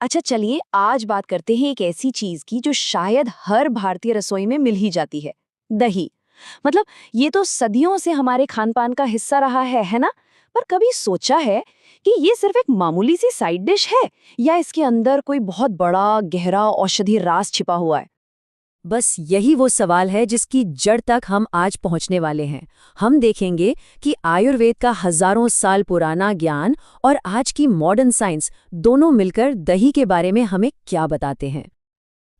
अच्छा चलिए आज बात करते हैं एक ऐसी चीज की जो शायद हर भारतीय रसोई में मिल ही जाती है। दही। मतलब ये तो सदियों से हमारे खान पान का हिस्सा रहा है ना? पर कभी सोचा है कि ये सिर्फ एक मामूली सी साइड डिश है या इसके अंदर कोई बहुत बड़ा गहरा औषधि राज छिपा हुआ है? बस यही वो सवाल है जिसकी जड़ तक हम आज पहुंचने वाले हैं। हम देखेंगे कि आयुर्वेद का हजारों साल पुराना ज्ञान और आज की मॉडर्न साइंस दोनों मिलकर दही के बारे में हमें क्या बताते हैं।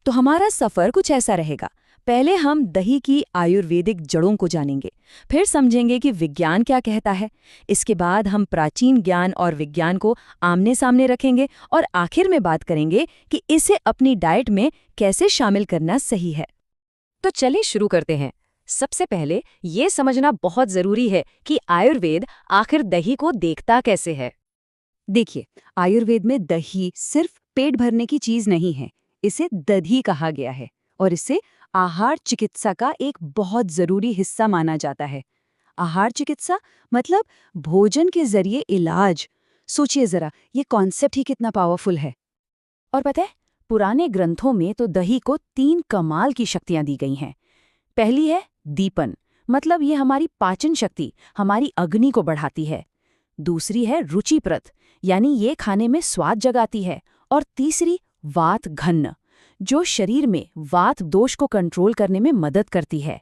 तो हमारा सफर कुछ ऐसा रहेगा। पहले हम दही की आयुर्वेदिक जड़ों को जानेंगे, फिर समझेंगे कि विज्ञान क्या कहता है। इसके बाद हम प्राचीन ज्ञान और विज्ञान को आमने सामने रखेंगे और आखिर में बात करेंगे कि इसे अपनी डाइट में कैसे शामिल करना सही है। तो चलिए शुरू करते हैं। सबसे पहले ये समझना बहुत जरूरी है कि आयुर्वेद आखिर दही को देखता कैसे है। देखिए, आयुर्वेद में दही सिर्फ पेट भरने की चीज नहीं है, इसे दधी कहा गया है और इसे आहार चिकित्सा का एक बहुत जरूरी हिस्सा माना जाता है। आहार चिकित्सा मतलब भोजन के जरिए इलाज। सोचिए जरा, ये कॉन्सेप्ट ही कितना पावरफुल है। और पता है, पुराने ग्रंथों में तो दही को 3 कमाल की शक्तियां दी गई हैं। पहली है दीपन, मतलब ये हमारी पाचन शक्ति, हमारी अग्नि को बढ़ाती है। दूसरी है रुचिप्रद, यानी ये खाने में स्वाद जगाती है। और तीसरी वात घन्न, जो शरीर में वात दोष को कंट्रोल करने में मदद करती है।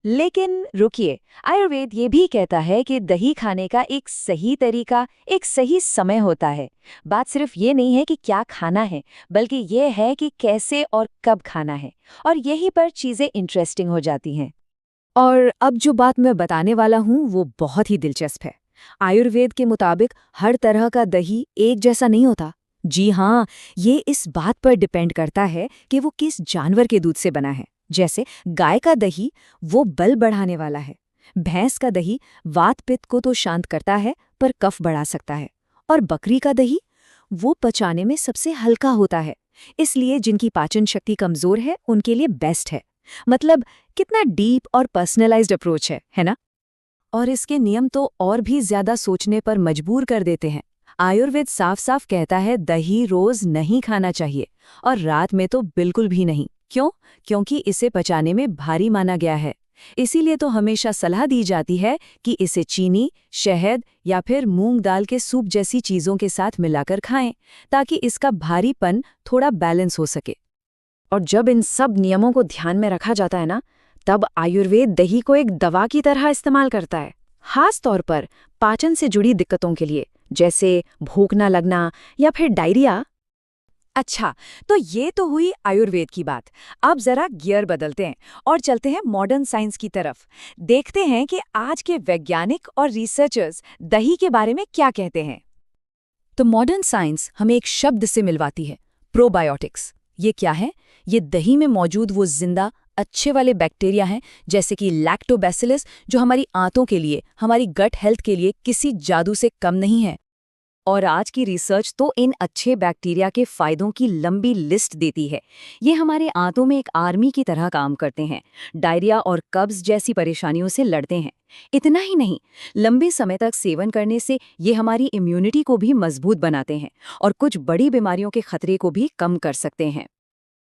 लेकिन रुकिए, आयुर्वेद ये भी कहता है कि दही खाने का एक सही तरीका, एक सही समय होता है। बात सिर्फ ये नहीं है कि क्या खाना है, बल्कि ये है कि कैसे और कब खाना है। और यहीं पर चीजें इंटरेस्टिंग हो जाती हैं। और अब जो बात मैं बताने वाला हूँ वो बहुत ही दिलचस्प है। आयुर्वेद के मुताबिक हर तरह का दही एक जैसा नहीं होता। जी हाँ, ये इस बात पर डिपेंड करता है कि वो किस जानवर के दूध से बना है। जैसे गाय का दही वो बल बढ़ाने वाला है, भैंस का दही वात पित्त को तो शांत करता है पर कफ बढ़ा सकता है, और बकरी का दही वो पचाने में सबसे हल्का होता है, इसलिए जिनकी पाचन शक्ति कमजोर है उनके लिए बेस्ट है। मतलब कितना डीप और पर्सनलाइज्ड अप्रोच है ना? और इसके नियम तो और भी ज्यादा सोचने पर मजबूर कर देते हैं। आयुर्वेद साफ साफ कहता है दही रोज नहीं खाना चाहिए, और रात में तो बिल्कुल भी नहीं। क्यों? क्योंकि इसे पचाने में भारी माना गया है। इसीलिए तो हमेशा सलाह दी जाती है कि इसे चीनी, शहद या फिर मूंग दाल के सूप जैसी चीजों के साथ मिलाकर खाएं, ताकि इसका भारीपन थोड़ा बैलेंस हो सके। और जब इन सब नियमों को ध्यान में रखा जाता है ना, तब आयुर्वेद दही को एक दवा की तरह इस्तेमाल करता है, खास तौर पर पाचन से जुड़ी दिक्कतों के लिए, जैसे भूख न लगना या फिर डायरिया। अच्छा, तो ये तो हुई आयुर्वेद की बात। अब जरा गियर बदलते हैं और चलते हैं मॉडर्न साइंस की तरफ। देखते हैं कि आज के वैज्ञानिक और रिसर्चर्स दही के बारे में क्या कहते हैं। तो मॉडर्न साइंस हमें एक शब्द से मिलवाती है, प्रोबायोटिक्स। ये क्या है? ये दही में मौजूद वो जिंदा अच्छे वाले बैक्टीरिया हैं, जैसे कि लैक्टोबैसिलस, जो हमारी आंतों के लिए, हमारी गट हेल्थ के लिए किसी जादू से कम नहीं है। और आज की रिसर्च तो इन अच्छे बैक्टीरिया के फायदों की लंबी लिस्ट देती है। ये हमारे आंतों में एक आर्मी की तरह काम करते हैं, डायरिया और कब्ज जैसी परेशानियों से लड़ते हैं। इतना ही नहीं, लंबे समय तक सेवन करने से ये हमारी इम्यूनिटी को भी मजबूत बनाते हैं और कुछ बड़ी बीमारियों के खतरे को भी कम कर सकते हैं।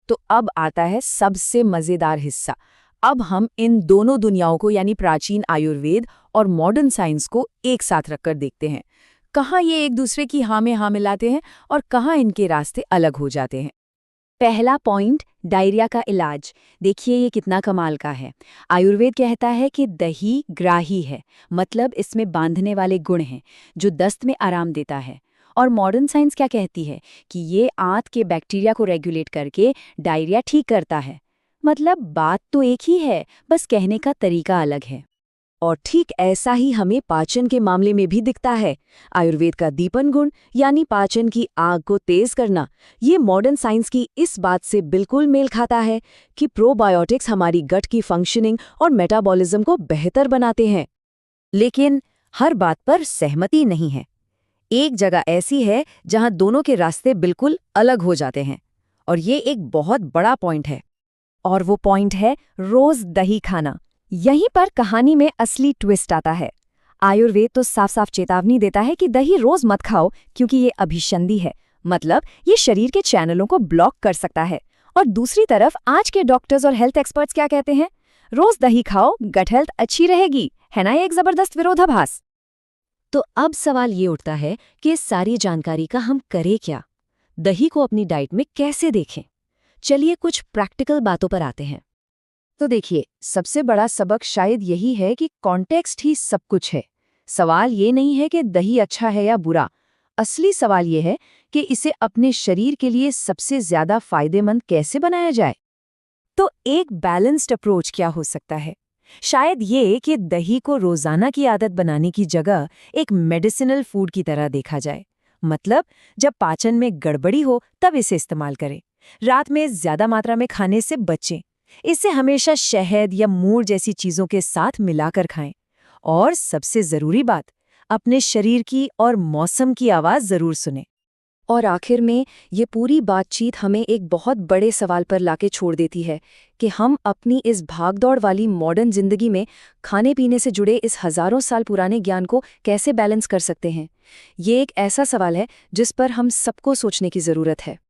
तो अब आता है सबसे मजेदार हिस्सा। अब हम इन दोनों दुनियाओं को, यानी प्राचीन आयुर्वेद और मॉडर्न साइंस को एक साथ रखकर देखते हैं। कहाँ ये एक दूसरे की हाँ में हाँ मिलाते हैं और कहाँ इनके रास्ते अलग हो जाते हैं। पहला पॉइंट, डायरिया का इलाज। देखिए ये कितना कमाल का है। आयुर्वेद कहता है कि दही ग्राही है, मतलब इसमें बांधने वाले गुण हैं जो दस्त में आराम देता है। और मॉडर्न साइंस क्या कहती है कि ये आंत के बैक्टीरिया को रेगुलेट करके डायरिया ठीक करता है। मतलब बात तो एक ही है, बस कहने का तरीका अलग है। और ठीक ऐसा ही हमें पाचन के मामले में भी दिखता है। आयुर्वेद का दीपन गुण, यानी पाचन की आग को तेज करना, ये मॉडर्न साइंस की इस बात से बिल्कुल मेल खाता है कि प्रोबायोटिक्स हमारी गट की फंक्शनिंग और मेटाबॉलिज्म को बेहतर बनाते हैं। लेकिन हर बात पर सहमति नहीं है। एक जगह ऐसी है जहां दोनों के रास्ते बिल्कुल अलग हो जाते हैं, और ये एक बहुत बड़ा पॉइंट है। और वो पॉइंट है रोज दही खाना। यहीं पर कहानी में असली ट्विस्ट आता है। आयुर्वेद तो साफ साफ चेतावनी देता है कि दही रोज मत खाओ, क्योंकि ये अभिसंधि है, मतलब ये शरीर के चैनलों को ब्लॉक कर सकता है। और दूसरी तरफ आज के डॉक्टर्स और हेल्थ एक्सपर्ट्स क्या कहते हैं? रोज दही खाओ, गट हेल्थ अच्छी रहेगी। है ना ये एक जबरदस्त विरोधाभास? तो अब सवाल ये उठता है कि इस सारी जानकारी का हम करें क्या? दही को अपनी डाइट में कैसे देखें? चलिए कुछ प्रैक्टिकल बातों पर आते हैं। तो देखिए, सबसे बड़ा सबक शायद यही है कि कॉन्टेक्स्ट ही सब कुछ है। सवाल ये नहीं है कि दही अच्छा है या बुरा। असली सवाल ये है कि इसे अपने शरीर के लिए सबसे ज्यादा फायदेमंद कैसे बनाया जाए। तो एक बैलेंस्ड अप्रोच क्या हो सकता है? शायद ये कि दही को रोजाना की आदत बनाने की जगह एक मेडिसिनल फूड की तरह देखा जाए। मतलब जब पाचन में गड़बड़ी हो तब इसे इस्तेमाल करें। रात में ज्यादा मात्रा में खाने से बचें। इसे हमेशा शहद या मूर जैसी चीजों के साथ मिलाकर खाएं। और सबसे जरूरी बात, अपने शरीर की और मौसम की आवाज जरूर सुनें। और आखिर में ये पूरी बातचीत हमें एक बहुत बड़े सवाल पर लाके छोड़ देती है कि हम अपनी इस भागदौड़ वाली मॉडर्न जिंदगी में खाने पीने से जुड़े इस हजारों साल पुराने ज्ञान को कैसे बैलेंस कर सकते हैं। ये एक ऐसा सवाल है जिस पर हम सबको सोचने की जरूरत है।